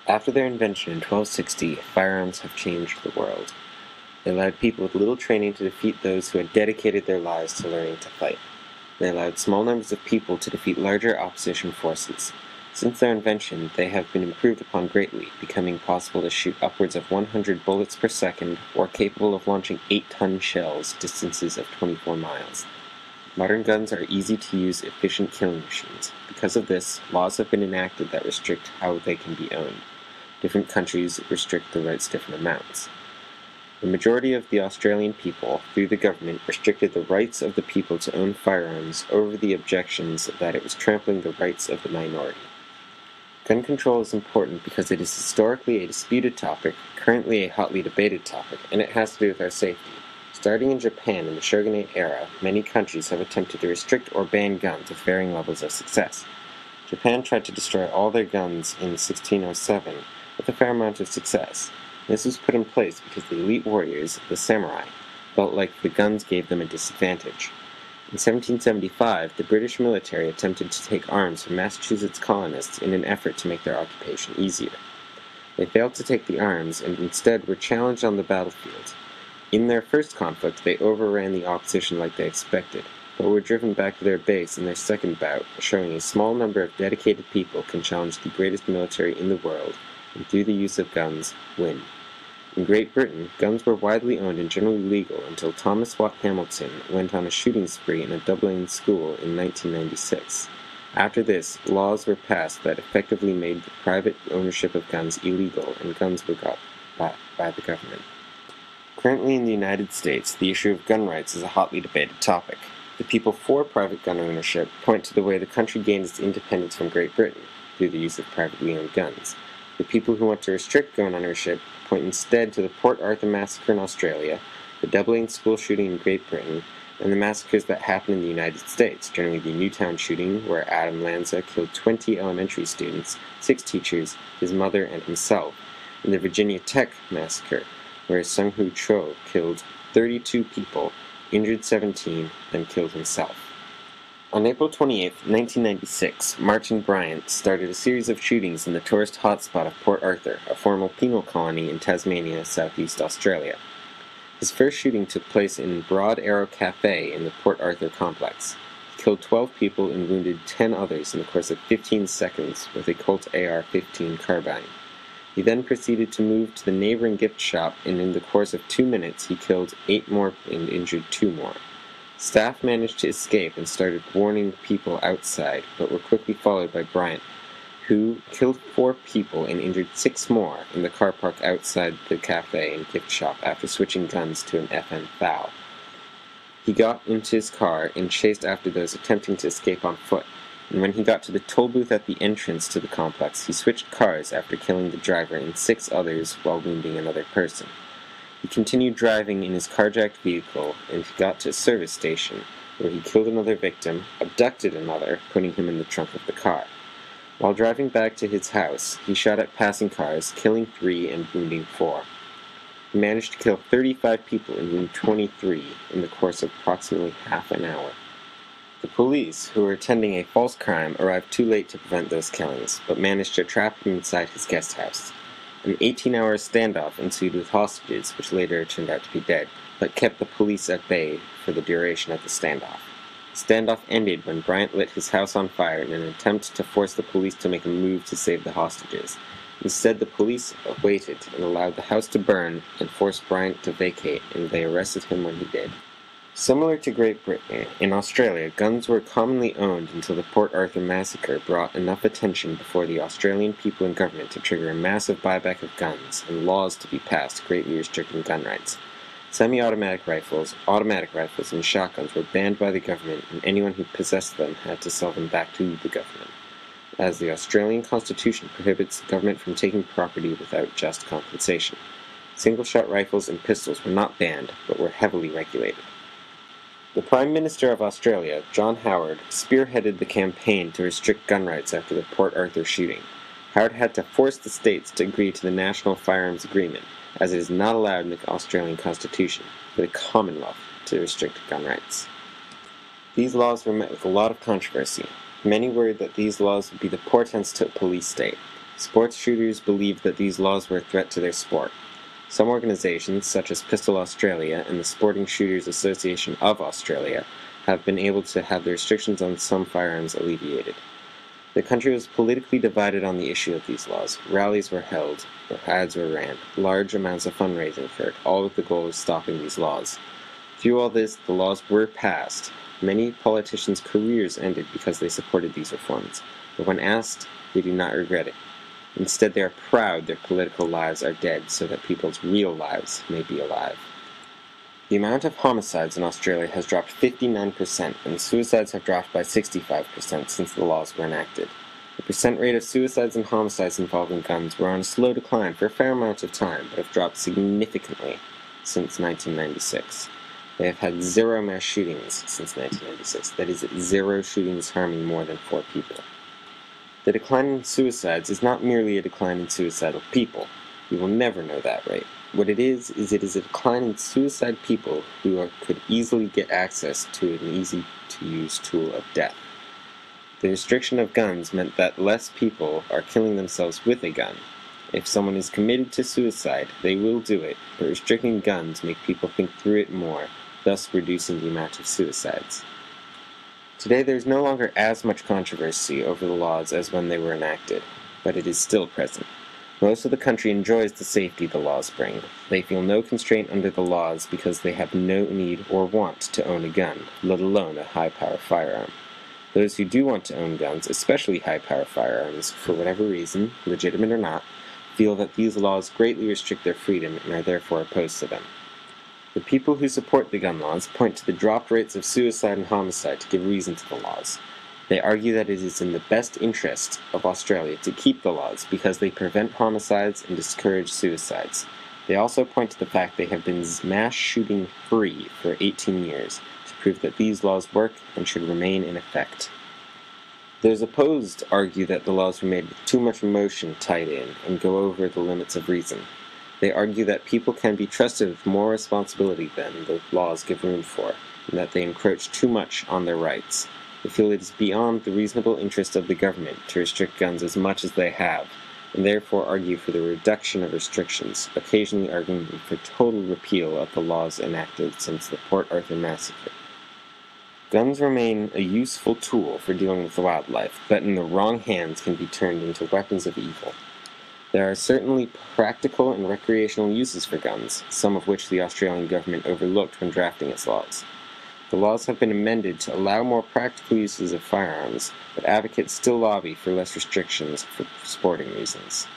After their invention in 1260, firearms have changed the world. They allowed people with little training to defeat those who had dedicated their lives to learning to fight. They allowed small numbers of people to defeat larger opposition forces. Since their invention, they have been improved upon greatly, becoming possible to shoot upwards of 100 bullets per second, or capable of launching 8-ton shells distances of 24 miles. Modern guns are easy-to-use, efficient killing machines. Because of this, laws have been enacted that restrict how they can be owned. Different countries restrict the rights different amounts. The majority of the Australian people, through the government, restricted the rights of the people to own firearms over the objections that it was trampling the rights of the minority. Gun control is important because it is historically a disputed topic, currently a hotly debated topic, and it has to do with our safety. Starting in Japan in the Shogunate era, many countries have attempted to restrict or ban guns with varying levels of success. Japan tried to destroy all their guns in 1607 with a fair amount of success. This was put in place because the elite warriors, the samurai, felt like the guns gave them a disadvantage. In 1775, the British military attempted to take arms from Massachusetts colonists in an effort to make their occupation easier. They failed to take the arms and instead were challenged on the battlefield. In their first conflict, they overran the opposition like they expected, but were driven back to their base in their second bout, showing a small number of dedicated people can challenge the greatest military in the world, and through the use of guns, win. In Great Britain, guns were widely owned and generally legal until Thomas Watt Hamilton went on a shooting spree in a Dublin school in 1996. After this, laws were passed that effectively made the private ownership of guns illegal, and guns were got back by the government. Currently in the United States, the issue of gun rights is a hotly debated topic. The people for private gun ownership point to the way the country gained its independence from Great Britain, through the use of privately owned guns. The people who want to restrict gun ownership point instead to the Port Arthur massacre in Australia, the Dublin school shooting in Great Britain, and the massacres that happened in the United States, generally the Newtown shooting, where Adam Lanza killed 20 elementary students, 6 teachers, his mother, and himself, and the Virginia Tech massacre, where Sung Hu Cho killed 32 people, injured 17, and killed himself. On April 28, 1996, Martin Bryant started a series of shootings in the tourist hotspot of Port Arthur, a former penal colony in Tasmania, southeast Australia. His first shooting took place in Broad Arrow Cafe in the Port Arthur complex. He killed 12 people and wounded 10 others in the course of 15 seconds with a Colt AR-15 carbine. He then proceeded to move to the neighboring gift shop, and in the course of 2 minutes he killed 8 more and injured 2 more. Staff managed to escape and started warning people outside, but were quickly followed by Bryant, who killed 4 people and injured 6 more in the car park outside the cafe and gift shop after switching guns to an FN FAL. He got into his car and chased after those attempting to escape on foot, and when he got to the toll booth at the entrance to the complex, he switched cars after killing the driver and 6 others while wounding another person. He continued driving in his carjacked vehicle, and he got to a service station, where he killed another victim, abducted another, putting him in the trunk of the car. While driving back to his house, he shot at passing cars, killing 3 and wounding 4. He managed to kill 35 people and wound 23 in the course of approximately half an hour. The police, who were attending a false crime, arrived too late to prevent those killings, but managed to trap him inside his guest house. An 18-hour standoff ensued with hostages, which later turned out to be dead, but kept the police at bay for the duration of the standoff. The standoff ended when Bryant lit his house on fire in an attempt to force the police to make a move to save the hostages. Instead, the police waited and allowed the house to burn and forced Bryant to vacate, and they arrested him when he did. Similar to Great Britain, in Australia, guns were commonly owned until the Port Arthur massacre brought enough attention before the Australian people and government to trigger a massive buyback of guns and laws to be passed greatly restricting gun rights. Semi-automatic rifles, automatic rifles, and shotguns were banned by the government, and anyone who possessed them had to sell them back to the government, as the Australian Constitution prohibits the government from taking property without just compensation. Single-shot rifles and pistols were not banned, but were heavily regulated. The Prime Minister of Australia, John Howard, spearheaded the campaign to restrict gun rights after the Port Arthur shooting. Howard had to force the states to agree to the National Firearms Agreement, as it is not allowed in the Australian Constitution for the Commonwealth to restrict gun rights. These laws were met with a lot of controversy. Many worried that these laws would be the portents to a police state. Sports shooters believed that these laws were a threat to their sport. Some organizations, such as Pistol Australia and the Sporting Shooters Association of Australia, have been able to have the restrictions on some firearms alleviated. The country was politically divided on the issue of these laws. Rallies were held, ads were ran, large amounts of fundraising occurred, all with the goal of stopping these laws. Through all this, the laws were passed. Many politicians' careers ended because they supported these reforms, but when asked, they do not regret it. Instead, they are proud their political lives are dead so that people's real lives may be alive. The amount of homicides in Australia has dropped 59%, and suicides have dropped by 65% since the laws were enacted. The percent rate of suicides and homicides involving guns were on a slow decline for a fair amount of time, but have dropped significantly since 1996. They have had 0 mass shootings since 1996, that is, 0 shootings harming more than 4 people. The decline in suicides is not merely a decline in suicidal people. We will never know that rate. What it is a decline in suicide people who could easily get access to an easy-to-use tool of death. The restriction of guns meant that less people are killing themselves with a gun. If someone is committed to suicide, they will do it, but restricting guns make people think through it more, thus reducing the amount of suicides. Today there is no longer as much controversy over the laws as when they were enacted, but it is still present. Most of the country enjoys the safety the laws bring. They feel no constraint under the laws because they have no need or want to own a gun, let alone a high-power firearm. Those who do want to own guns, especially high-power firearms, for whatever reason, legitimate or not, feel that these laws greatly restrict their freedom and are therefore opposed to them. The people who support the gun laws point to the dropped rates of suicide and homicide to give reason to the laws. They argue that it is in the best interest of Australia to keep the laws because they prevent homicides and discourage suicides. They also point to the fact they have been mass shooting free for 18 years to prove that these laws work and should remain in effect. Those opposed argue that the laws were made with too much emotion tied in and go over the limits of reason. They argue that people can be trusted with more responsibility than the laws give room for, and that they encroach too much on their rights. They feel it is beyond the reasonable interest of the government to restrict guns as much as they have, and therefore argue for the reduction of restrictions, occasionally arguing for total repeal of the laws enacted since the Port Arthur massacre. Guns remain a useful tool for dealing with wildlife, but in the wrong hands can be turned into weapons of evil. There are certainly practical and recreational uses for guns, some of which the Australian government overlooked when drafting its laws. The laws have been amended to allow more practical uses of firearms, but advocates still lobby for less restrictions for sporting reasons.